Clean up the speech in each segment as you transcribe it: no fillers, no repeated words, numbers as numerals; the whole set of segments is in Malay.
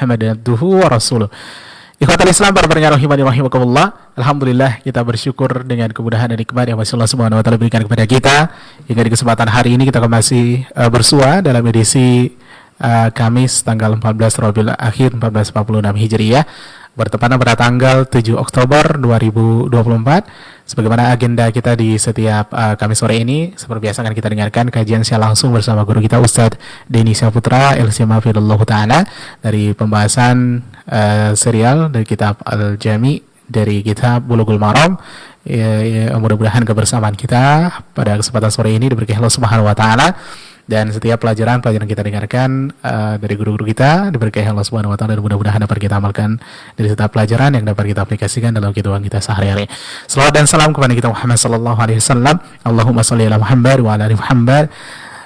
Muhammadan abduhu wa rasuluh. Ikhwatal Islam, para pendengar rahimani rahimakumullah. Alhamdulillah, kita bersyukur dengan kemudahan dan nikmat yang Allah Subhanahu wa taala berikan kepada kita hingga di kesempatan hari ini kita masih bersua dalam edisi Kamis tanggal 14 Rabiul Akhir 1446 Hijriah, bertepatan pada tanggal 7 Oktober 2024. Sebagaimana agenda kita di setiap Kamis sore ini, seperti biasa akan kita dengarkan kajian secara langsung bersama guru kita Ustadz Denny Syahputra LCMA Fidullah Ta'ala dari pembahasan serial dari kitab Al-Jami dari kitab Bulughul Maram. Mudah-mudahan kebersamaan kita pada kesempatan sore ini diberkahi Allah Subhanahu wa taala, dan setiap pelajaran kita dengarkan dari guru-guru kita diberkahi Allah Subhanahu wa taala, dan mudah-mudahan dapat kita amalkan dari setiap pelajaran yang dapat kita aplikasikan dalam kehidupan kita sehari-hari. Selawat dan salam kepada kita Muhammad sallallahu alaihi wasallam. Allahumma shalli ala Muhammad wa ala ali Muhammad,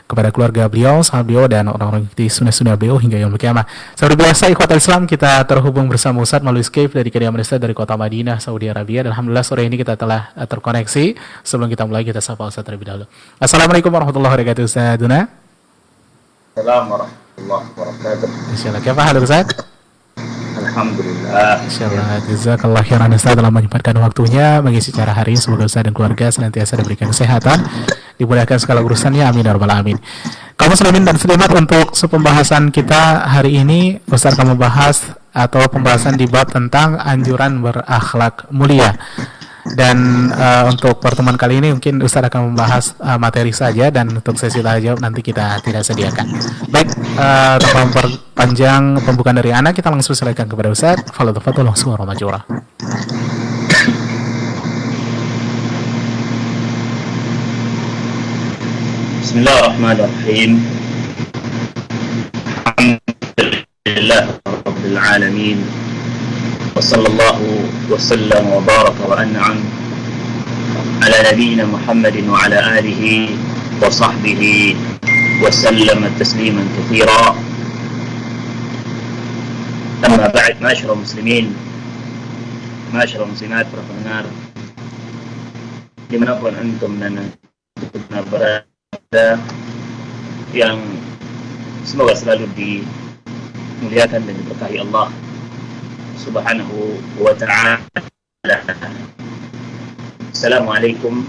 kepada keluarga beliau, sahabat beliau, dan orang-orang di sunnah-sunnah beliau hingga yaumul qiyamah. Seperti biasa, ikhwatal Islam, kita terhubung bersama Ustadz melalui Skype dari kediaman Ustadz dari kota Madinah, Saudi Arabia. Dan alhamdulillah sore ini kita telah terkoneksi. Sebelum kita mulai, kita sapa Ustadz terlebih dahulu. Assalamualaikum warahmatullahi wabarakatuh, Ustadz Duna. Assalamualaikum warahmatullahi wabarakatuh. Insyaallah, apa hal Ustadz? Alhamdulillah. Insyaallah, jazakallah khairan Ustadz dalam menyempatkan waktunya mengisi acara hari ini. Semoga Ustadz dan keluarga senantiasa diberikan kesehatan, dimudahkan segala urusannya, amin ya rabbal alamin. Kaum muslimin dan muslimat, untuk pembahasan kita hari ini, Ustaz akan membahas atau pembahasan di bab tentang anjuran berakhlak mulia. Dan untuk pertemuan kali ini mungkin Ustaz akan membahas materi saja, dan untuk sesi tanya jawab nanti kita tidak sediakan. Baik, tanpa memperpanjang pembukaan dari anak, kita langsung silakan kepada Ustaz. Fadhil langsung rahmatullah. Bismillahirrahmanirrahim. Alhamdulillah rabbil alamin. Wa sallallahu wa sallam wa baraka wa an'am ala nabiyyina Muhammadin wa ala alihi wa sahbihi wa sallama tasliman katsira. Amma ba'd, ma'asyiral muslimin, ma'asyiral muslimat, para pendengar dimanapun antum dan berada, yang semoga selalu dimuliakan dan diberkahi Allah Subhanahu wa ta'ala. Assalamualaikum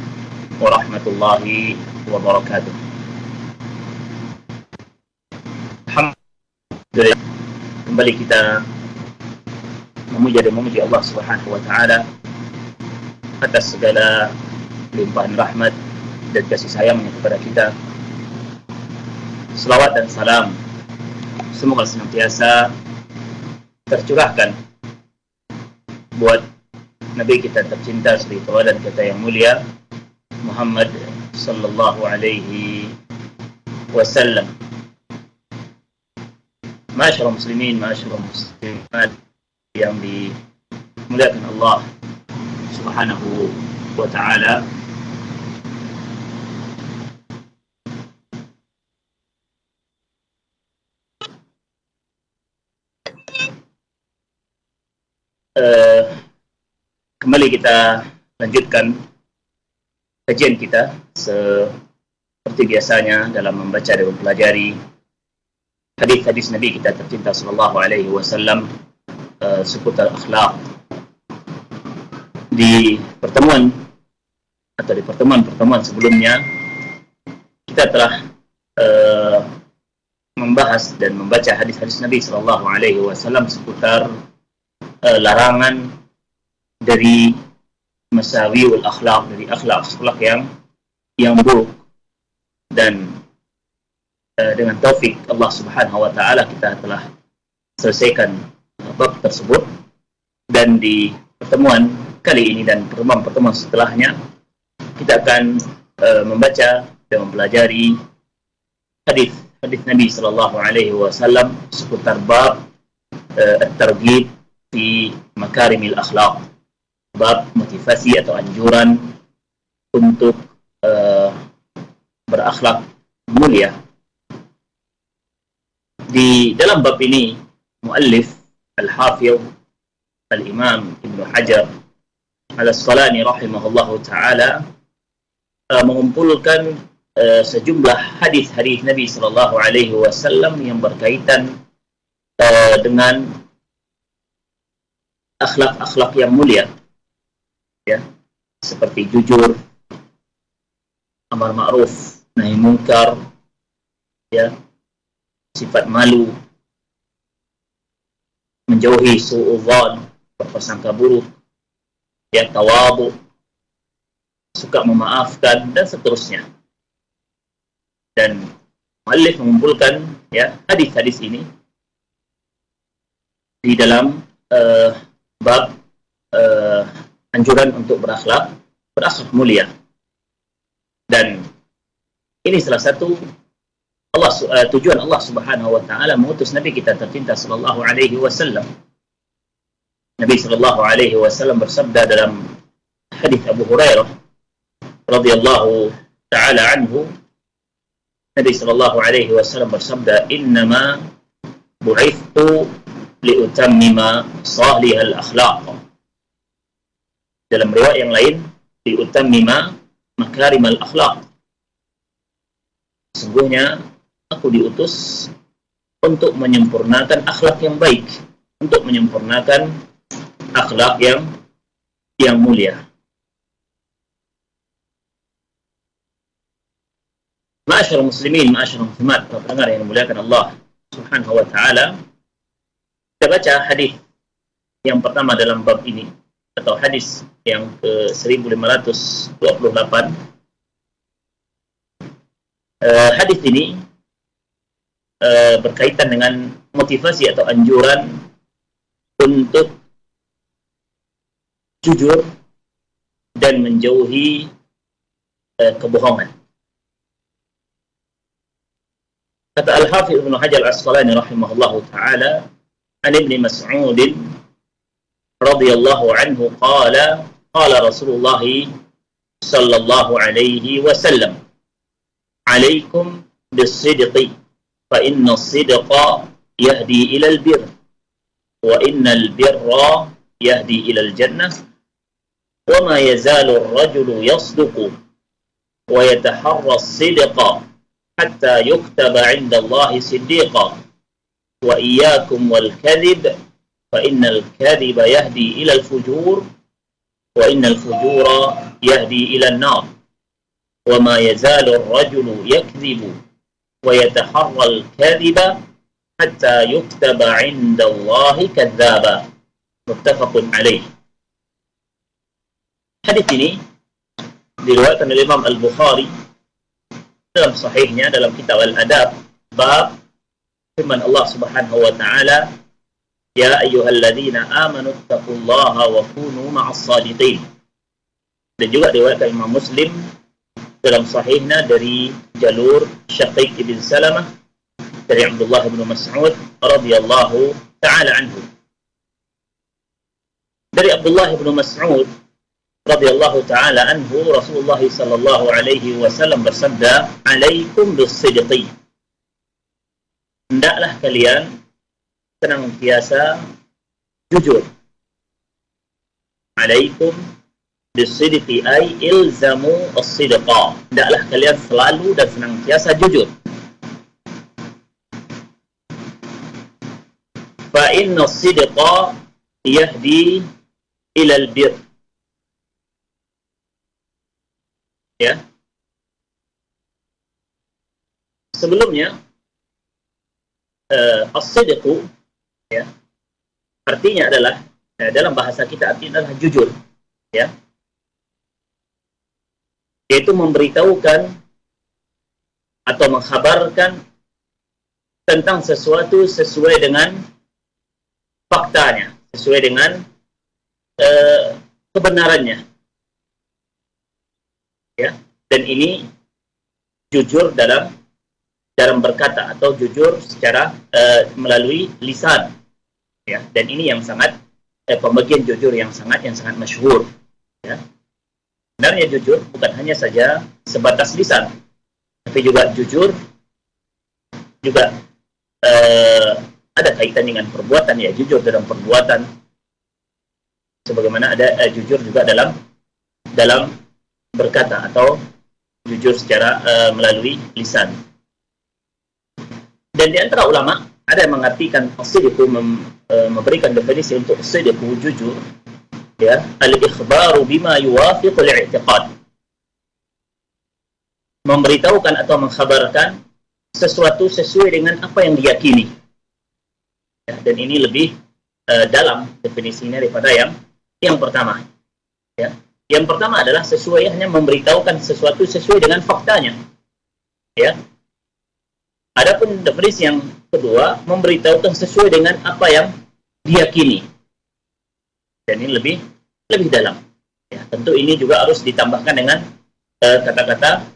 warahmatullahi wabarakatuh. Alhamdulillah, kembali kita memuja dan memuji Allah Subhanahu wa ta'ala atas segala limpahan rahmat dan kasih sayangnya kepada kita. Selawat dan salam semoga senantiasa tercurahkan buat Nabi kita tercinta, suri tauladan kita yang mulia Muhammad sallallahu alaihi wasallam. Ma'asyiral muslimin, ma'asyiral muslimat yang dimuliakan Allah Subhanahu wa ta'ala. Kembali kita lanjutkan kajian kita seperti biasanya dalam membaca dan mempelajari hadis-hadis Nabi kita tercinta sallallahu alaihi wasallam seputar akhlak. Di pertemuan sebelumnya kita telah membahas dan membaca hadis-hadis Nabi sallallahu alaihi wasallam seputar larangan dari masawiul akhlak, dari akhlak yang buruk. Dan dengan taufik Allah Subhanahu wa taala kita telah selesaikan bab tersebut, dan di pertemuan kali ini dan pertemuan setelahnya kita akan membaca dan mempelajari hadis Nabi sallallahu alaihi wasallam seputar bab at-targhib fi makarimil akhlak, bab motivasi atau anjuran untuk berakhlak mulia. Di dalam bab ini muallif al-hafidh al-imam Ibnu Hajar al-Asqalani rahimahullahu taala mengumpulkan sejumlah hadis-hadis Nabi sallallahu alaihi wasallam yang berkaitan dengan akhlak-akhlak yang mulia, ya, seperti jujur, amar ma'ruf, nahi mungkar, ya, sifat malu, menjauhi su'udzan, berprasangka buruk, ya, tawadhu, suka memaafkan, dan seterusnya. Dan muallif mengumpulkan, ya, hadis-hadis ini di dalam bab anjuran untuk berakhlak mulia. Dan ini salah satu tujuan Allah Subhanahu wa taala mengutus Nabi kita tercinta sallallahu alaihi wasallam. Nabi sallallahu alaihi wasallam bersabda dalam hadis Abu Hurairah radhiyallahu taala anhu, Nabi sallallahu alaihi wasallam bersabda, "Innama bu'ithtu liutammima salihal akhlaq." Dalam riwayat yang lain, liutammima makarimal akhlaq. Sesungguhnya aku diutus untuk menyempurnakan akhlak yang baik, untuk menyempurnakan akhlak yang mulia. Ma'asyiral muslimin, ma'asyiral muslimat, para pendengar yang dimuliakan Allah Subhanahu wa taala. Kita baca hadis yang pertama dalam bab ini, atau hadis yang ke 1528. Hadis ini berkaitan dengan motivasi atau anjuran untuk jujur dan menjauhi kebohongan. Kata Al-Hafidz Ibnu Hajar Al-Asqalani rahimahullahu taala, an Ibnu Mas'ud radhiyallahu anhu qala Rasulullah sallallahu alaihi wasallam, "Alaikum bis-sidqi fa inna as-sidqa yahdi ila al-birr wa inna al-birra yahdi ila al-jannah wa ma yazalu ar-rajulu yasduqu wa yataharra as-sidqa hatta yuktaba 'inda Allah siddiqan wa iyyakum wal kadhib fa innal kadhiba yahdi ila al-fujur wa innal fujura yahdi ila an-nar wa ma yazalu ar-rajulu yakdhibu wa yataharra al-kadhiba hatta yuktaba 'inda Allah kadzdzaba." Muttafaqun alaih. Hadis ini diriwayatkan oleh Imam Al-Bukhari dalam sahihnya dalam kitab Al-Adab, bab firman Allah Subhanahu wa taala, "Ya ayyuhalladzina amanu taqullaha wa kunu ma'as shadiqin." Dan juga diriwayatkan Imam Muslim dalam sahihnya dari jalur Syaqiq ibn Salamah dari Abdullah bin Mas'ud radhiyallahu taala anhu. Dari Abdullah bin Mas'ud radhiyallahu taala anhu, Rasulullah sallallahu alaihi wasallam bersabda, "Alaikum bis-sidqi." Hendaklah kalian senantiasa jujur. Alaikum bis-sidqi ay ilzamu as-sidqa. Hendaklah kalian selalu dan senantiasa jujur. Fa inna as-sidqa yahdi ila al-birr. Ya. Sebelumnya as-sidqu, ya, artinya adalah dalam bahasa kita artinya adalah jujur, ya, yaitu memberitahukan atau mengkhabarkan tentang sesuatu sesuai dengan faktanya, sesuai dengan kebenarannya, ya. Dan ini jujur dalam berkata atau jujur secara melalui lisan, ya. Dan ini yang sangat pembagian jujur yang sangat masyhur, ya. Sebenarnya jujur bukan hanya saja sebatas lisan, tapi juga jujur juga ada kaitan dengan perbuatan, ya, jujur dalam perbuatan, sebagaimana ada jujur juga dalam berkata atau jujur secara melalui lisan. Dan di antara ulama ada yang mengartikan as-sidqu memberikan definisi untuk as-sidqu jujur, ya, al-ikhbaru bima yuwafiqul i'tiqad. Memberitahukan atau mengkhabarkan sesuatu sesuai dengan apa yang diyakini. Ya, dan ini lebih dalam definisinya daripada yang pertama. Ya. Yang pertama adalah sesuai, hanya memberitahukan sesuatu sesuai dengan faktanya. Ya. Adapun definisi yang kedua, memberitahukan sesuai dengan apa yang diyakini. Dan ini lebih dalam. Ya, tentu ini juga harus ditambahkan dengan kata-kata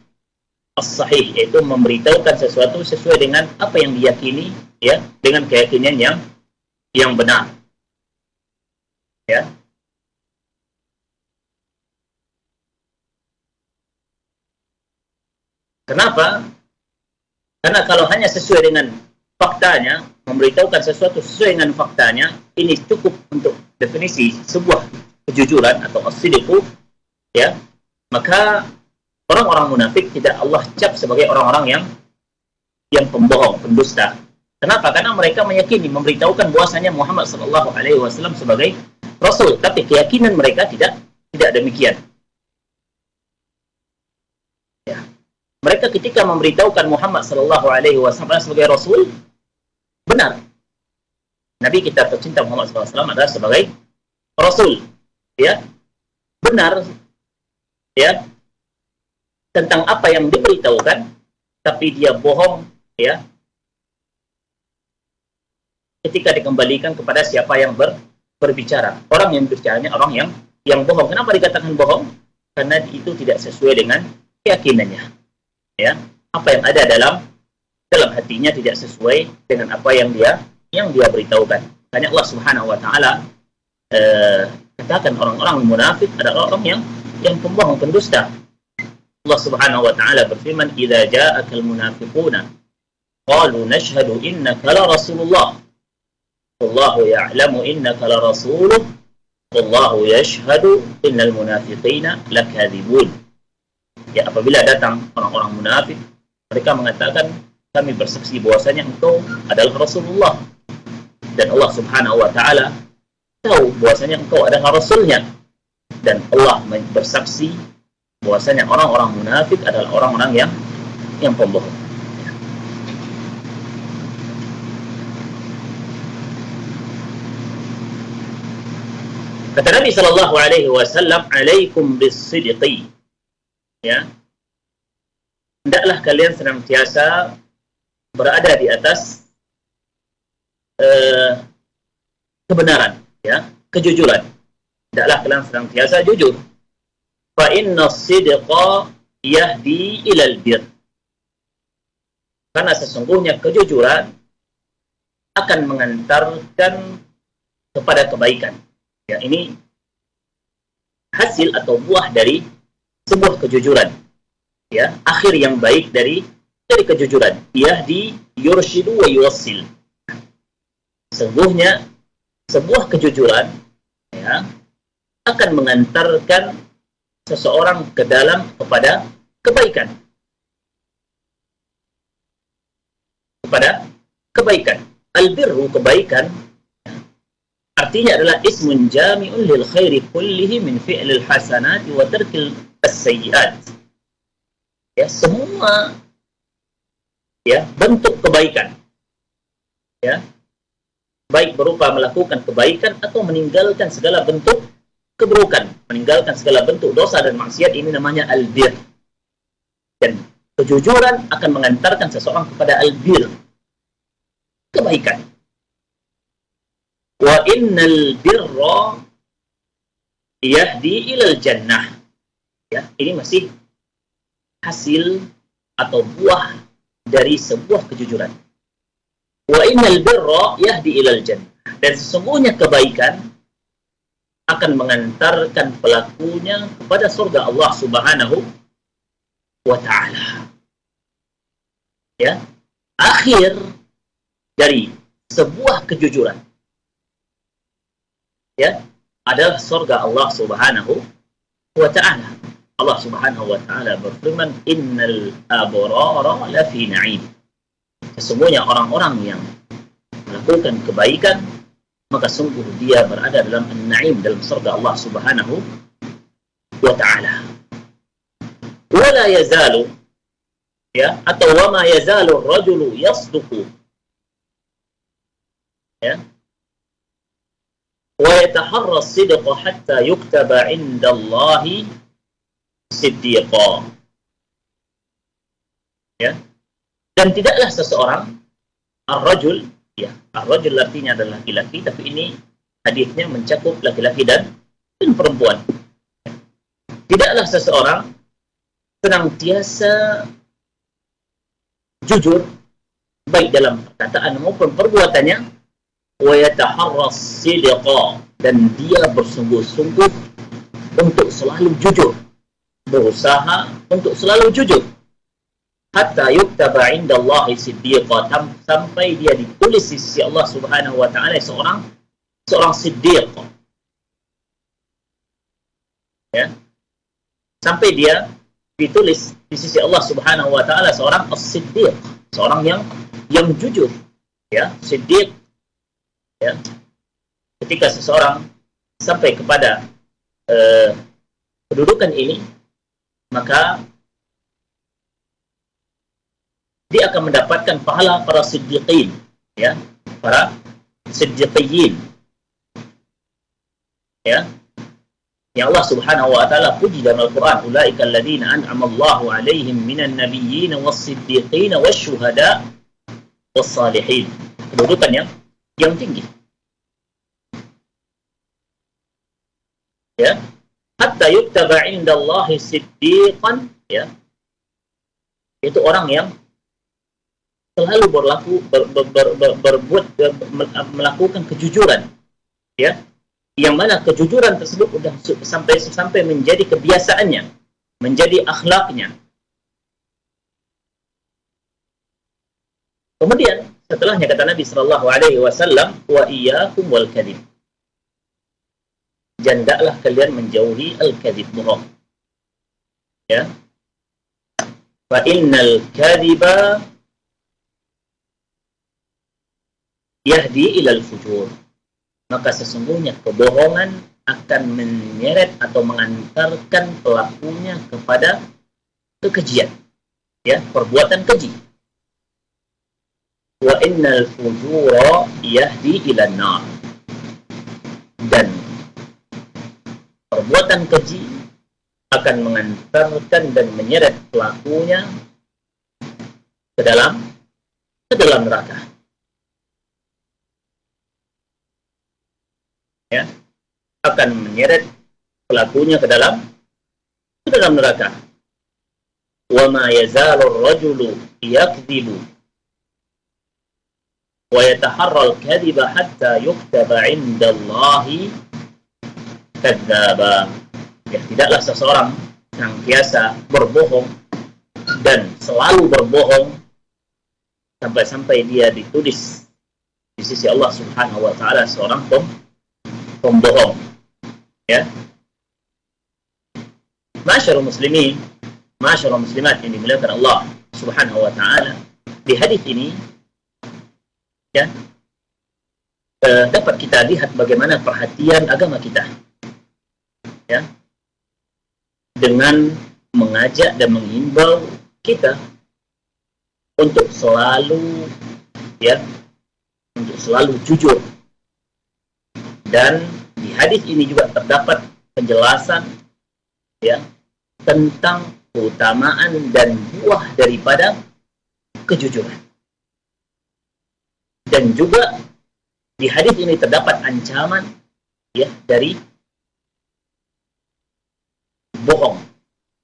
as-sahih, yaitu memberitahukan sesuatu sesuai dengan apa yang diyakini, ya, dengan keyakinan yang benar. Ya. Kenapa? Karena kalau hanya sesuai dengan faktanya, memberitahukan sesuatu sesuai dengan faktanya, ini cukup untuk definisi sebuah kejujuran atau as-sidqu, ya. Maka orang-orang munafik tidak Allah cap sebagai orang-orang yang pembohong, pendusta. Kenapa? Karena mereka meyakini, memberitahukan bahwasanya Muhammad sallallahu alaihi wasallam sebagai rasul, tapi keyakinan mereka tidak demikian. Ya. Mereka ketika memberitahukan Muhammad sallallahu alaihi wasallam sebagai rasul, benar. Nabi kita tercinta Muhammad sallallahu alaihi wasallam adalah sebagai rasul, ya. Benar, ya, tentang apa yang diberitahukan, tapi dia bohong, ya, ketika dikembalikan kepada siapa yang berbicara. Orang yang berbicaranya orang yang bohong. Kenapa dikatakan bohong? Karena itu tidak sesuai dengan keyakinannya. Ya, apa yang ada dalam hatinya tidak sesuai dengan apa yang dia beritahukan. Makanya Allah Subhanahu wa taala katakan orang-orang munafik adalah orang yang pembohong, pendusta. Allah Subhanahu wa taala berfirman, "Idza ja'akal munafiquna qalu nashhadu innaka la rasulullah. Wallahu ya'lamu innaka la rasuluh. Wallahu yashhadu innal munafiqina lakadzibun." Ya, apabila datang orang-orang munafik, mereka mengatakan, kami bersaksi bahwasanya engkau adalah Rasulullah, dan Allah Subhanahu wa taala tahu bahwasanya engkau adalah rasulnya, dan Allah bersaksi bahwasanya orang-orang munafik adalah orang-orang yang pembohong. Kata Nabi sallallahu alaihi wasallam, "Alaikum bis-sidqi." Ya. Hendaklah kalian senantiasa berada di atas kebenaran, ya, kejujuran. Hendaklah kalian senantiasa jujur. Fa inna as-sidqa yahdi ilal bir. Karena sesungguhnya kejujuran akan mengantarkan kepada kebaikan. Ya, ini hasil atau buah dari sebuah kejujuran. Ya, akhir yang baik dari kejujuran. Yahdi yurshidu wa yuwassil. Sesungguhnya sebuah kejujuran, ya, akan mengantarkan seseorang ke dalam kepada kebaikan. Kepada kebaikan. Al-birru, kebaikan, artinya adalah ismun jami'un lil khairi kullihi min fi'lil hasanati wa tarkil as-sayyi'at. Ya, semua, ya, bentuk kebaikan. Ya. Baik berupa melakukan kebaikan atau meninggalkan segala bentuk keburukan, meninggalkan segala bentuk dosa dan maksiat, ini namanya al-bir. Dan kejujuran akan mengantarkan seseorang kepada al-bir, kebaikan. Wa innal birra yahdi ilal jannah. Ya, ini masih hasil atau buah dari sebuah kejujuran. Wa innal birra yahdi ilal jannah. Dan sesungguhnya kebaikan akan mengantarkan pelakunya kepada surga Allah Subhanahu wa ta'ala. Ya, akhir dari sebuah kejujuran, ya, adalah surga Allah Subhanahu wa ta'ala. Allah Subhanahu wa ta'ala berfirman, "Innal abrara lafi na'im." Sesungguhnya orang-orang yang melakukan kebaikan, maka sungguh dia berada dalam an-na'im, dalam surga Allah Subhanahu wa ta'ala. Wala yazalu, ya, atau wama yazalu ar-rajulu yasduqu, ya, wa yataharra as-sidqa hatta yuktaba 'inda Allahi siddiqa, ya. Dan tidaklah seseorang, ar-rajul, ya, ar-rajul artinya adalah laki-laki, tapi ini hadisnya mencakup laki-laki dan perempuan. Tidaklah seseorang senantiasa jujur, baik dalam perkataan maupun perbuatannya, wa yataharra as-sidqa, dan dia bersungguh-sungguh untuk selalu jujur, berusaha untuk selalu jujur, hatta yuktaba 'inda Allahi siddiqa, sampai dia ditulis di sisi Allah Subhanahu wa ta'ala seorang siddiq, ya, sampai dia ditulis di sisi Allah Subhanahu wa ta'ala seorang as-siddiq, seorang yang jujur, ya, siddiq, ya. Ketika seseorang sampai kepada kedudukan ini, maka dia akan mendapatkan pahala para siddiqin, ya, para siddiqiyin, ya, yang Allah Subhanahu wa ta'ala puji dalam Al-Quran, ulaika alladhina an'ama Allahu 'alaihim minan nabiyyin was-siddiqin wasyuhada was-salihin. Kedudukan yang tinggi, ya, hatta yuktaba 'inda Allahi siddiqan, ya, itu orang yang selalu melakukan kejujuran, ya, yang mana kejujuran tersebut sudah sampai menjadi kebiasaannya, menjadi akhlaknya. Kemudian setelahnya kata Nabi sallallahu alaihi wasallam, wa iyyakum wal kadhib, hendaklah kalian menjauhi al-kadhib, bohong, ya, fa innal kadhiba yahdi ilal fujur, maka sesungguhnya kebohongan akan menyeret atau mengantarkan pelakunya kepada kekejian, ya, perbuatan keji. Wa innal fujura yahdi ilan nar, dan perbuatan keji akan mengantarkan dan menyeret pelakunya ke dalam neraka, ya, akan menyeret pelakunya ke dalam neraka. Wa ma yazalu ar-rajulu yakdhibu wa yataharra al-kadhiba hatta yuktaba 'inda Allahi kadzdzaba, ya, tidaklah seseorang yang biasa berbohong dan selalu berbohong sampai dia ditulis di sisi Allah Subhanahu wa ta'ala seorang pembohong, ya. Masyarul muslimin, masyarul muslimat yang dimuliakan Allah Subhanahu wa ta'ala, di hadis ini, ya, dapat kita lihat bagaimana perhatian agama kita, ya, dengan mengajak dan menghimbau kita untuk selalu, ya, untuk selalu jujur. Dan di hadis ini juga terdapat penjelasan, ya, tentang keutamaan dan buah daripada kejujuran. Dan juga di hadis ini terdapat ancaman, ya, dari bohong.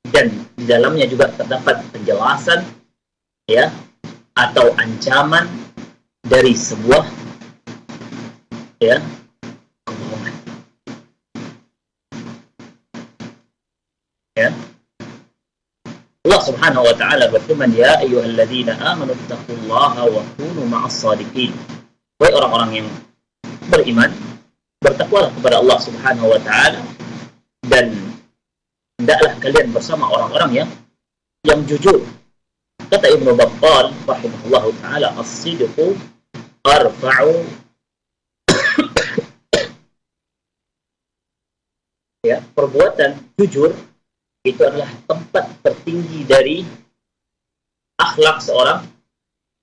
Dan di dalamnya juga terdapat penjelasan, ya, atau ancaman dari sebuah, ya, kebohongan, ya. Allah Subhanahu wa ta'ala berfirman, ya ayyuhalladzina amanu taqullaha wa kunu ma'as shadiqin, wahai orang-orang yang beriman, bertakwalah kepada Allah Subhanahu wa ta'ala, dan hendaklah kalian bersama orang-orang yang jujur. Kata Ibnu Battal rahimahullahu ta'ala, as-sidqu arfa'u, ya, perbuatan jujur itu adalah tempat tertinggi dari akhlak seorang,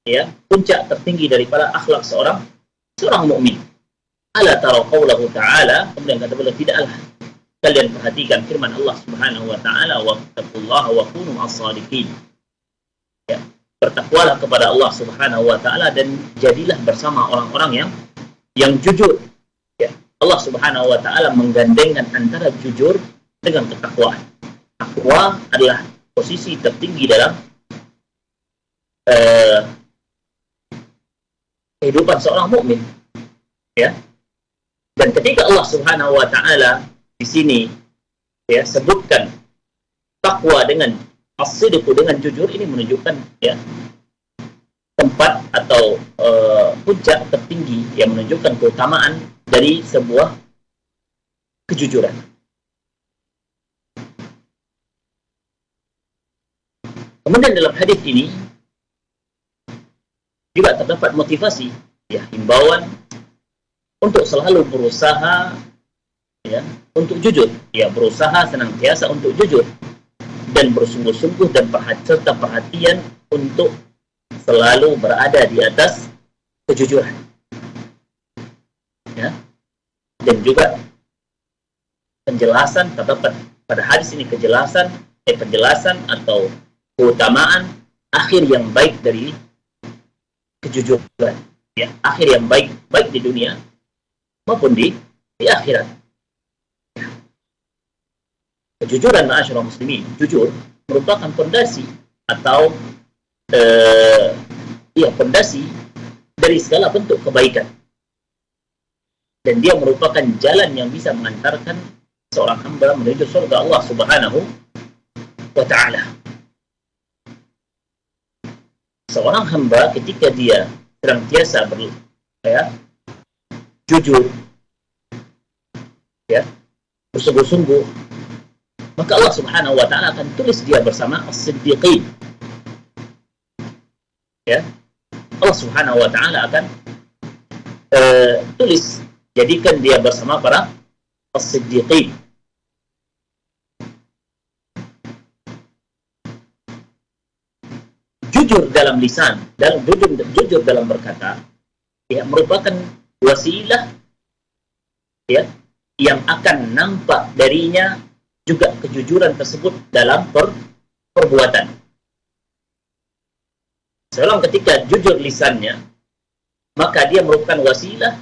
ya, puncak tertinggi daripada akhlak seorang mukmin. Ala tara qaulahu ta'ala, kemudian kata beliau, tidaklah kalian perhatikan firman Allah Subhanahu wa taala, wa taqullaha wa kunu ma'as-shadiqin. Ya, bertakwalah kepada Allah Subhanahu wa taala dan jadilah bersama orang-orang yang jujur. Ya, Allah Subhanahu wa taala menggandengkan antara jujur dengan ketakwaan. Takwa adalah posisi tertinggi dalam kehidupan seorang mukmin. Ya. Dan ketika Allah Subhanahu wa taala di sini, ya, sebutkan takwa dengan as-sidqu, dengan jujur, ini menunjukkan, ya, tempat atau puncak tertinggi yang menunjukkan keutamaan dari sebuah kejujuran. Kemudian dalam hadis ini juga terdapat motivasi, ya, himbauan untuk selalu berusaha, ya, untuk jujur, ya, berusaha senantiasa untuk jujur dan bersungguh-sungguh dan serta perhatian untuk selalu berada di atas kejujuran, ya. Dan juga penjelasan terdapat pada hadis ini, penjelasan atau keutamaan akhir yang baik dari kejujuran, ya, akhir yang baik di dunia maupun di akhirat. Kejujuran, ma'asyiral muslimin, jujur merupakan fondasi atau fondasi dari segala bentuk kebaikan, dan dia merupakan jalan yang bisa mengantarkan seorang hamba menuju surga Allah Subhanahu wa ta'ala. Seorang hamba ketika dia senantiasa jujur, ya, bersungguh-sungguh, maka Allah Subhanahu wa ta'ala akan tulis dia bersama as-siddiqin. Ya, Allah Subhanahu wa ta'ala akan jadikan dia bersama para as-siddiqin. Jujur dalam lisan, jujur dalam berkata, ya, merupakan wasilah, ya, yang akan nampak darinya juga kejujuran tersebut dalam perbuatan. Seorang ketika jujur lisannya, maka dia merupakan wasilah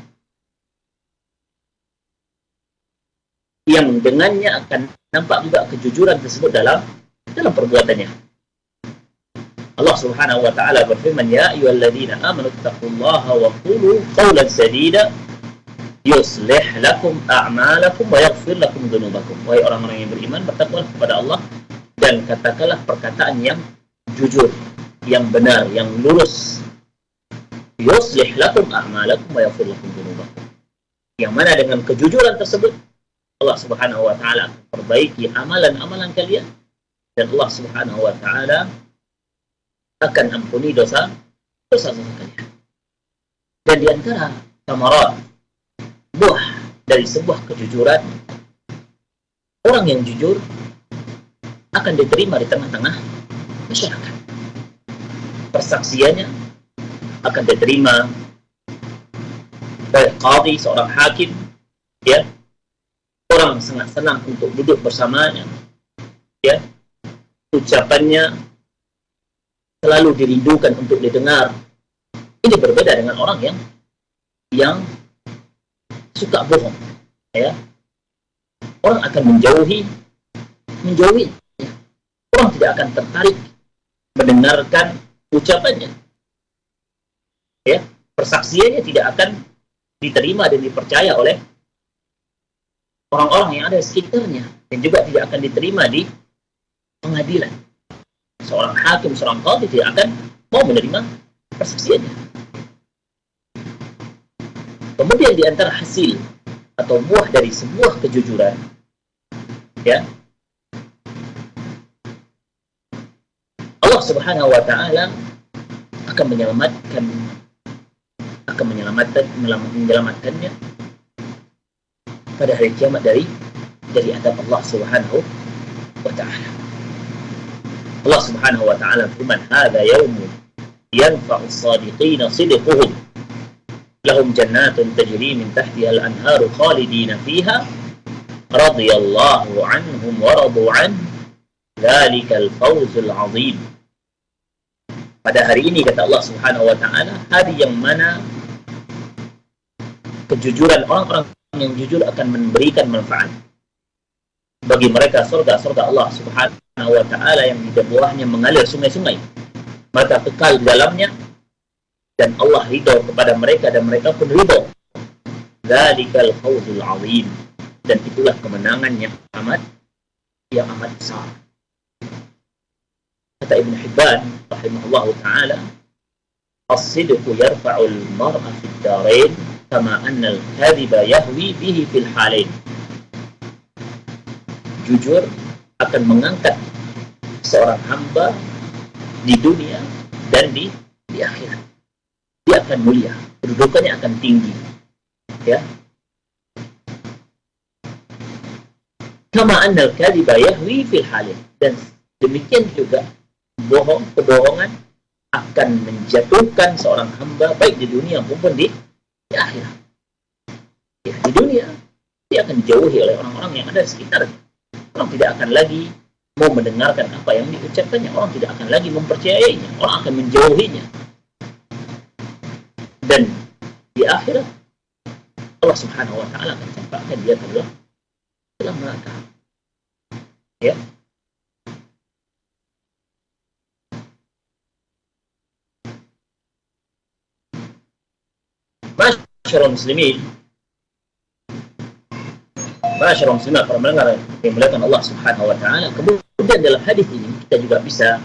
yang dengannya akan nampak juga kejujuran tersebut dalam perbuatannya. Allah Subhanahu wa ta'ala berfirman, ya ayyuhalladzina amanu taqullaha wa qulu qawlan sadida yuslih lakum a'malakum wa yaghfir lakum dzunubakum. Wahai orang-orang yang beriman, bertakwalah kepada Allah dan katakanlah perkataan yang jujur, yang benar, yang lurus. Yuslih lakum a'malakum wa yaghfir lakum dzunubakum. Yang mana dengan kejujuran tersebut Allah Subhanahu wa ta'ala akan perbaiki amalan-amalan kalian, dan Allah Subhanahu wa ta'ala akan ampuni dosa kalian. Dan di antara thamarat, buah dari sebuah kejujuran, orang yang jujur akan diterima di tengah-tengah masyarakat. Persaksiannya akan diterima oleh qadhi, seorang hakim, ya. Orang sangat senang untuk duduk bersamanya, ya. Ucapannya selalu dirindukan untuk didengar. Ini berbeda dengan orang yang suka bohong, ya. Orang akan menjauhi. Orang tidak akan tertarik mendengarkan ucapannya, ya. Persaksiannya tidak akan diterima dan dipercaya oleh orang-orang yang ada di sekitarnya, dan juga tidak akan diterima di pengadilan. Seorang hakim, seorang qadhi tidak akan mau menerima persaksiannya. Kemudian di antara hasil atau buah dari sebuah kejujuran, ya, Allah Subhanahu wa ta'ala akan menyelamatkan akan menyelamatkannya pada hari kiamat dari adab Allah Subhanahu wa ta'ala. Allah Subhanahu wa ta'ala firman, "Hadza yaumun yanfa'u as-sadiqina sidquhum lahum jannatun tajri min tahtiha al-anharu khalidina fiha radhiyallahu anhum wa radu an dzalikal fawzul 'adzim." Pada hari ini, kata Allah Subhanahu wa ta'ala, hari yang mana kejujuran orang-orang yang jujur akan memberikan manfaat bagi mereka surga Allah Subhanahu wa ta'ala yang di bawahnya mengalir sungai-sungai. Mereka kekal di dalamnya dan Allah ridho kepada mereka dan mereka pun ridho. Dzalikal fawzul 'adzim, dan itulah kemenangan yang amat besar. Kata Ibn Hibban rahimahullahu ta'ala, "As-sidqu yarfa'ul mar'a fid darain kama anna al-kadhiba yahwi bihi fil halain." Jujur akan mengangkat seorang hamba di dunia dan di akhirat. Dia akan mulia, kedudukannya akan tinggi. Ya. Kama anna al-kadhiba yahwi fil halain, dan demikian juga kebohongan akan menjatuhkan seorang hamba baik di dunia maupun di akhirat. Ya, di dunia dia akan dijauhi oleh orang-orang yang ada di sekitarnya. Orang tidak akan lagi mau mendengarkan apa yang diucapkannya. Orang tidak akan lagi mempercayainya. Orang akan menjauhinya. Dan di akhirat Allah Subhanahu wa ta'ala akan campakkan dia ke dalam neraka. Ya. Masyarul muslimin, para pendengar yang dimuliakan Allah Subhanahu wa ta'ala, kemudian dalam hadis ini kita juga bisa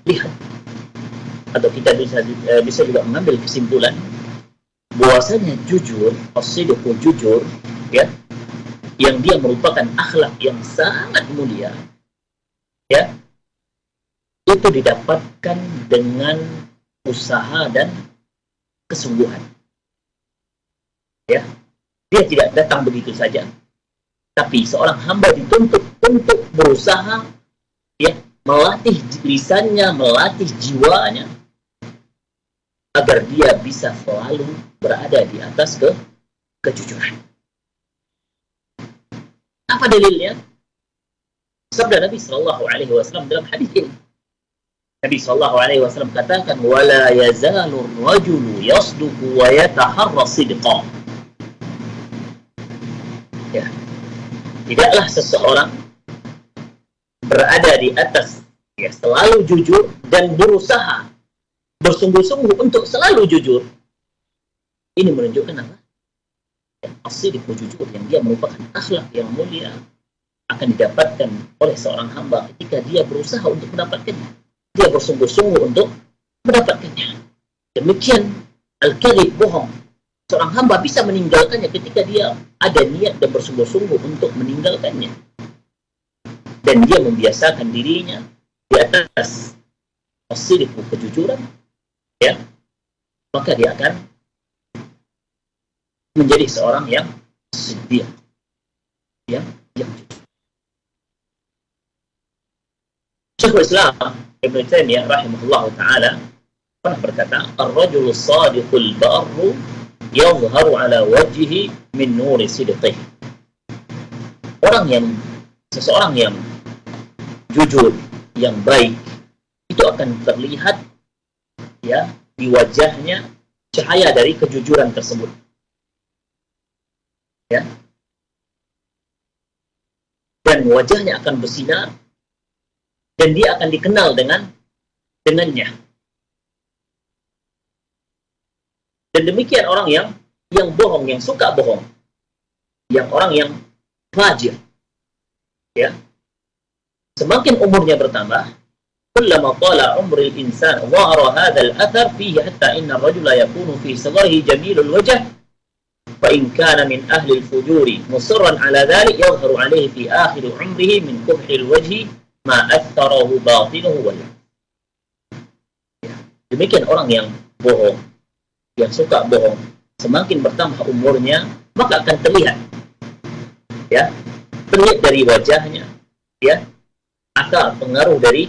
lihat atau kita bisa juga mengambil kesimpulan bahwasanya jujur, as-sidqu jujur, ya, yang dia merupakan akhlak yang sangat mulia, ya, itu didapatkan dengan usaha dan kesungguhan. Ya, dia tidak datang begitu saja. Tapi seorang hamba dituntut untuk berusaha, ya, melatih lisannya, melatih jiwanya agar dia bisa selalu berada di atas kejujuran. Apa dalilnya? Sabda Nabi sallallahu alaihi wasallam dalam hadis ini. Nabi sallallahu alaihi wasallam katakan, "Wala yazalu ar-rajulu yasduqu wa yataharra sidqa." Ya. Tidaklah seseorang berada di atas, ya, selalu jujur dan berusaha bersungguh-sungguh untuk selalu jujur. Ini menunjukkan apa? As-sidqu jujur yang dia merupakan akhlak yang mulia akan didapatkan oleh seorang hamba ketika dia berusaha untuk mendapatkannya. Dia bersungguh-sungguh untuk mendapatkannya. Demikian al-kadhib, bohong. Seorang hamba bisa meninggalkannya ketika dia ada niat dan bersungguh-sungguh untuk meninggalkannya. Dan dia membiasakan dirinya di atas as-sidqu, kejujuran, ya, maka dia akan menjadi seorang yang siddiq, yang jujur. Syekhul Islam Ibn Taimiyah rahimahullah ta'ala pernah berkata, "Ar-rajulu sadiqul barru yadhharu ala wajhihi min nuri sidqihi." Seseorang yang jujur, yang baik, itu akan terlihat, ya, di wajahnya cahaya dari kejujuran tersebut. Ya. Dan wajahnya akan bersinar dan dia akan dikenal dengannya. Dan demikian orang yang bohong, yang suka bohong, yang orang yang fajir, ya, semakin umurnya bertambah, kullama tala umrul insan dhahara hadzal athar fihi hatta inna ar-rajula yakunu fi sadrihi jamilul wajh fa in kana min ahli al-fujuri musirran ala dhalik yadhharu alayhi fi akhir umrihi min qubhi al-wajhi ma atharahu batinuhu wal. Demikian orang yang bohong, yang suka bohong, semakin bertambah umurnya, maka akan terlihat, ya, terlihat dari wajahnya, ya, akal pengaruh dari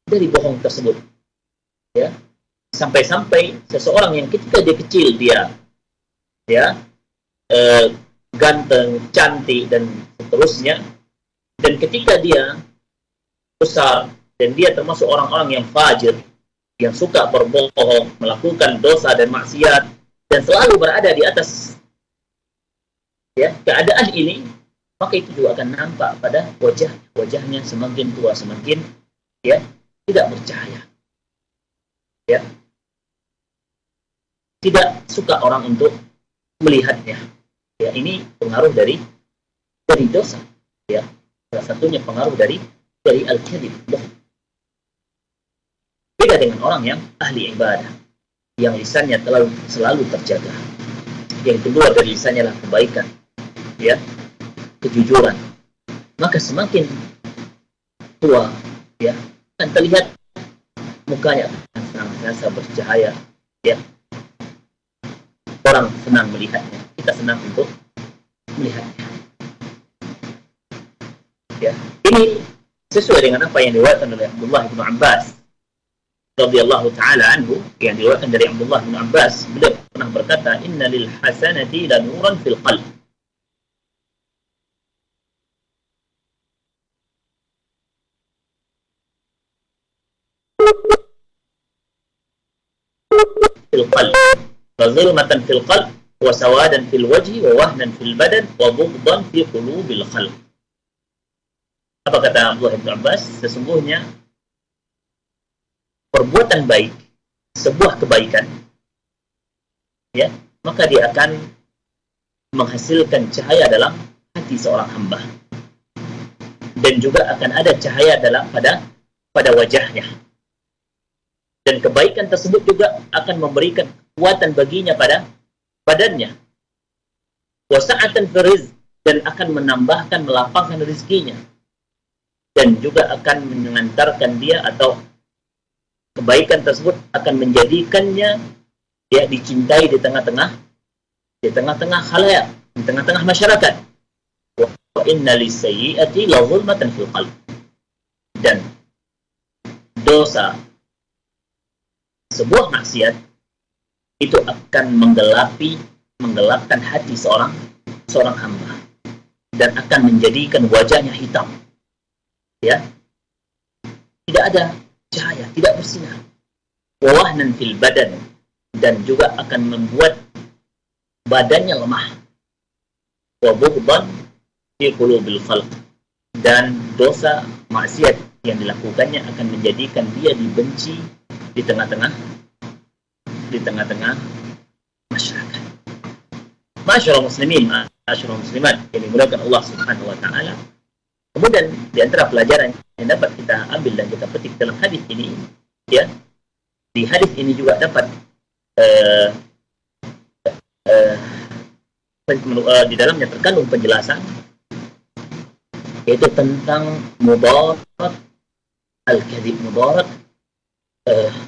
bohong tersebut, ya, sampai-sampai seseorang yang ketika dia kecil dia, ya, ganteng, cantik dan seterusnya, dan ketika dia besar dan dia termasuk orang-orang yang fajir, yang suka berbohong, melakukan dosa dan maksiat, dan selalu berada di atas, ya, keadaan ini, maka itu juga akan nampak pada wajahnya semakin tua, semakin, ya, tidak bercahaya, ya, tidak suka orang untuk melihatnya, ya. Ini pengaruh dari dosa, ya. Salah satunya pengaruh dari al-kadhib, bohong. Beda dengan orang yang ahli ibadah, yang lisannya selalu terjaga. Yang kedua dari lisannya adalah kebaikan, ya, kejujuran. Maka semakin tua, ya, akan terlihat mukanya akan senantiasa bercahaya, ya. Orang senang melihatnya, kita senang untuk melihatnya, ya. Ini sesuai dengan apa yang diriwayatkan oleh Abdullah bin Abbas radhiyallahu taala anhu, yang diriwayatkan dari Abdullah bin Abbas, beliau pernah berkata, inna lil hasanati la nuran fil qalb. Fil qalb wa zulmatan fil qalb wa sawadan fil wajhi wa wahnan fil badan wa bughdan fi qulubil khalq. Apa kata Abdullah bin Abbas? Sesungguhnya perbuatan baik, sebuah kebaikan, ya, maka dia akan menghasilkan cahaya dalam hati seorang hamba, dan juga akan ada cahaya pada wajahnya, dan kebaikan tersebut juga akan memberikan kekuatan baginya pada badannya, wasa'atan firiz, dan akan menambahkan, melapangkan rezekinya, dan juga akan mengantarkan dia, atau kebaikan tersebut akan menjadikannya, ya, dicintai di tengah-tengah khalayak, di tengah-tengah masyarakat. Wa inna lis-sayyi'ati la zulmatan fil qalb. Dan dosa, sebuah maksiat, itu akan menggelapkan hati seorang hamba, dan akan menjadikan wajahnya hitam, ya, tidak ada cahaya, tidak bersinar. Wawahnan fil badan, dan juga akan membuat badannya lemah. Wa bughdan fi qulubil khalq, dan dosa maksiat yang dilakukannya akan menjadikan dia dibenci di tengah-tengah masyarakat. Masyaallah muslimin, masyaallah muslimat yang dimuliakan Allah Subhanahu wa taala. Kemudian di antara pelajaran yang dapat kita ambil dan kita petik dalam hadis ini, ya, di hadis ini juga dapat di dalamnya terkandung penjelasan, yaitu tentang mudarat al-kadhib, mudarat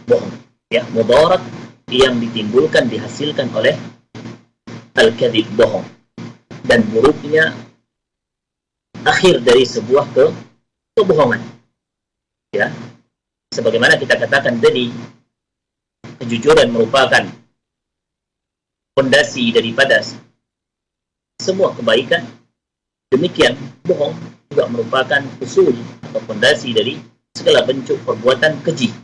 bohong, ya, mudarat yang ditimbulkan, dihasilkan oleh al-kadhib, bohong, dan buruknya akhir dari sebuah kebohongan, ya. Sebagaimana kita katakan tadi, kejujuran merupakan fondasi daripada semua kebaikan. Demikian bohong juga merupakan usul atau fondasi dari segala bentuk perbuatan keji,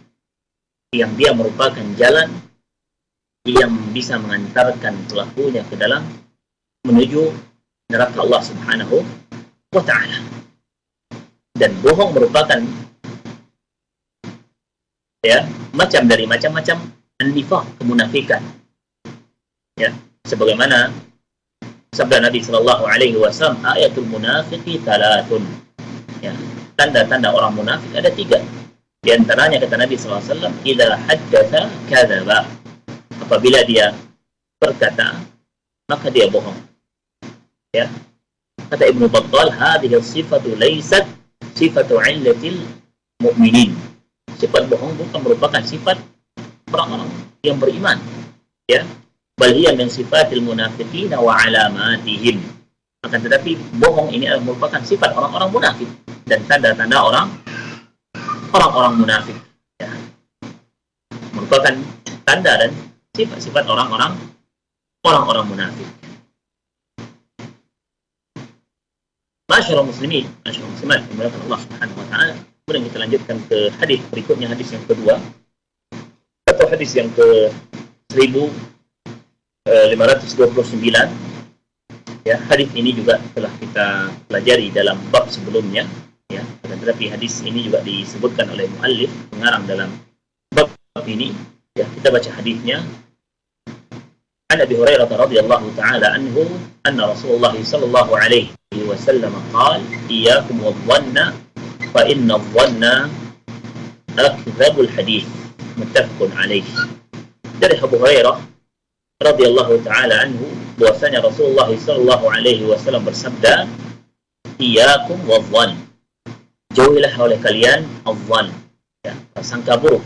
yang dia merupakan jalan yang bisa mengantarkan pelakunya ke dalam menuju neraka Allah Subhanahu wa ta'ala. Dan bohong merupakan, ya, macam dari macam-macam an-nifaq, kemunafikan, ya, sebagaimana sabda Nabi sallallahu alaihi wasallam, ayatul munafiqi thalathun, ya, tanda-tanda orang munafik ada 3. Di antaranya kata Nabi sallallahu alaihi wasallam, idza haddatsa kadzaba, apabila dia berkata maka dia bohong, ya. Kata Ibnu Battal, hadhihi sifatu laysat sifatu 'illatil mu'minin. Sifat bohong bukan merupakan sifat orang-orang yang beriman, ya. Bal hiya min sifatil munafiqin wa alamatihim. Akan tetapi bohong ini adalah merupakan sifat orang-orang munafik dan tanda-tanda orang-orang munafik, ya. Merupakan tanda dan sifat-sifat orang-orang munafik. Masyaallah muslimin, masyaallah muslimat, dimuliakan Allah Subhanahu wa taala. Kemudian kita lanjutkan ke hadis berikutnya, hadis yang kedua atau hadis yang ke 1529. Ya, hadis ini juga telah kita pelajari dalam bab sebelumnya, ya. Tetapi hadis ini juga disebutkan oleh muallif pengarang dalam bab ini, ya. Kita baca hadisnya. An Abi Hurairah radhiyallahu taala anhu anna Rasulullah sallallahu alaihi wasallam qala iyyakum wadh-dhanna fa inna adh-dhanna akdzabul hadits. Muttafaqun alaih. Dari Abu Hurairah radhiyallahu taala anhu bahwasanya Rasulullah sallallahu alaihi wasallam bersabda, iyyakum wadh-dhann, jauhilah oleh kalian adh-dhann, ya, prasangka buruk.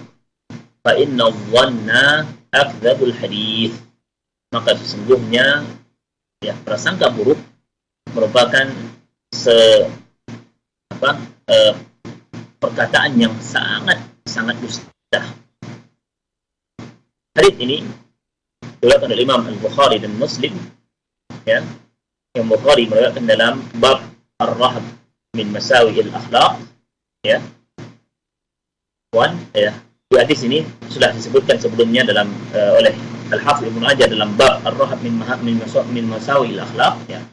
Fa inna adh-dhanna akdzabul hadits, maka sesungguhnya, ya, prasangka buruk merupakan perkataan yang sangat dusta. Hadis ini diriwayatkan oleh Imam Al-Bukhari dan Muslim, ya. Yang Bukhari meriwayatkan dalam bab Ar-Rahab min Masawi al-Akhlaq, ya. Ya. Di hadis ini sudah disebutkan sebelumnya dalam oleh Al-Hafidz Ibnu Hajar dalam bab Ar-Rahab min Masawi al-Akhlaq, ya.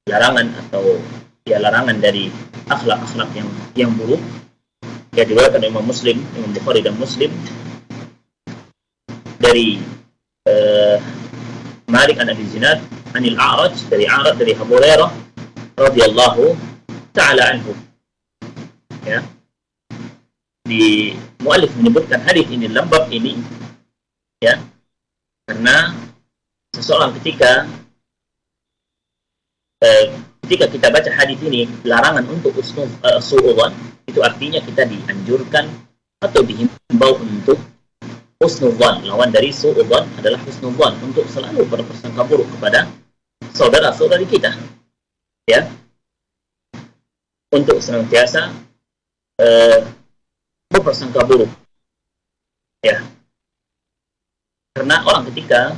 Larangan atau, ya, larangan dari akhlak-akhlak yang buruk. Ya, diriwayatkan oleh Imam Muslim, Imam Bukhari dan Muslim dari Malik an Abi Zinad anil A'raj, dari Abu Hurairah radhiyallahu taala anhu, ya. Di muallif menyebutkan hadis ini dalam bab ini, ya, karena seseorang ketika kita baca hadis ini larangan untuk su'udzon, itu artinya kita dianjurkan atau dihimbau untuk husnudzan. Lawan dari su'udzan adalah husnudzan, untuk selalu berprasangka buruk kepada saudara-saudari kita, ya. Untuk senantiasa berprasangka buruk, ya. Karena orang ketika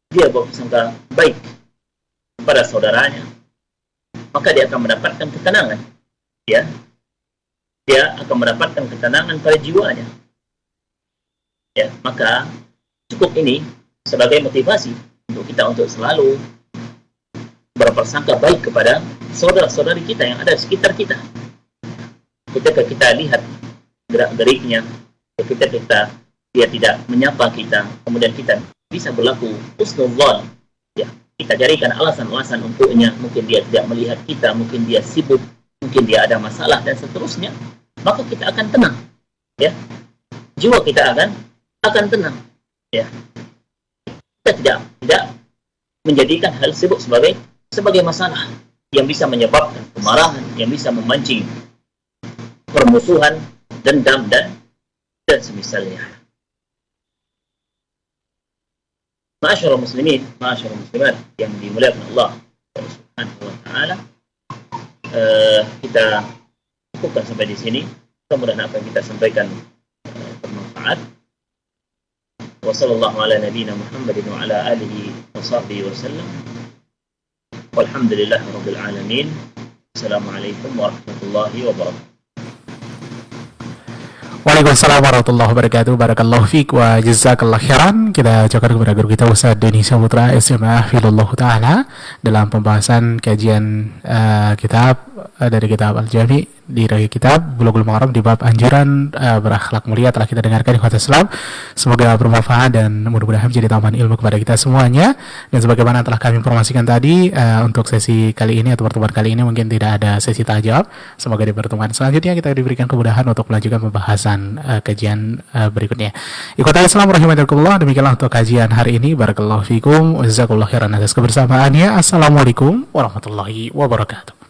dia berprasangka baik kepada saudaranya, maka dia akan mendapatkan ketenangan, ya. Dia akan mendapatkan ketenangan pada jiwanya. Ya, maka cukup ini sebagai motivasi untuk kita untuk selalu berprasangka baik kepada saudara-saudari kita yang ada di sekitar kita. Ketika kita lihat gerak-geriknya, ketika dia tidak menyapa kita, kemudian kita bisa berlaku husnudzan, ya. Kita carikan alasan-alasan untuknya, mungkin dia tidak melihat kita, mungkin dia sibuk, mungkin dia ada masalah dan seterusnya, maka kita akan tenang, ya. Jiwa kita akan tenang, ya. Kita tidak menjadikan hal sibuk sebagai masalah yang bisa menyebabkan kemarahan, yang bisa memancing permusuhan, dendam dan semisalnya. Ma'asyiral muslimin, ma'asyiral muslimat yang dimuliakan Allah Subhanahu wa taala, kita cukupkan sampai di sini. Mudah-mudahan apa yang kita sampaikan bermanfaat. Wa sallallahu ala nabiyyina Muhammadin wa ala alihi wa sahbihi wa sallam. Walhamdulillahi rabbil alamin. Assalamualaikum warahmatullahi wabarakatuh. Waalaikumsalam warahmatullahi wabarakatuh. Barakallahu fiik wa jazakallahu khairan. Kita ucapkan kepada guru kita Ustaz Deni Saputra SMA Hafizahullah Ta'ala dalam pembahasan kajian kitab dari kitab Al-Jami di kitab Bulughul Maram di bab anjuran berakhlak mulia telah kita dengarkan di khotbah Islam. Semoga bermanfaat dan mudah-mudahan menjadi tambahan ilmu kepada kita semuanya. Dan sebagaimana telah kami informasikan tadi, untuk sesi kali ini atau pertemuan kali ini mungkin tidak ada sesi tanya jawab. Semoga di pertemuan selanjutnya kita diberikan kemudahan untuk melanjutkan pembahasan kajian berikutnya. Ikhwatal Islam rahimakumullah, demikianlah untuk kajian hari ini. Barakallahu fikum wa jazakallahu khairan atas kebersamaannya. Assalamualaikum warahmatullahi wabarakatuh.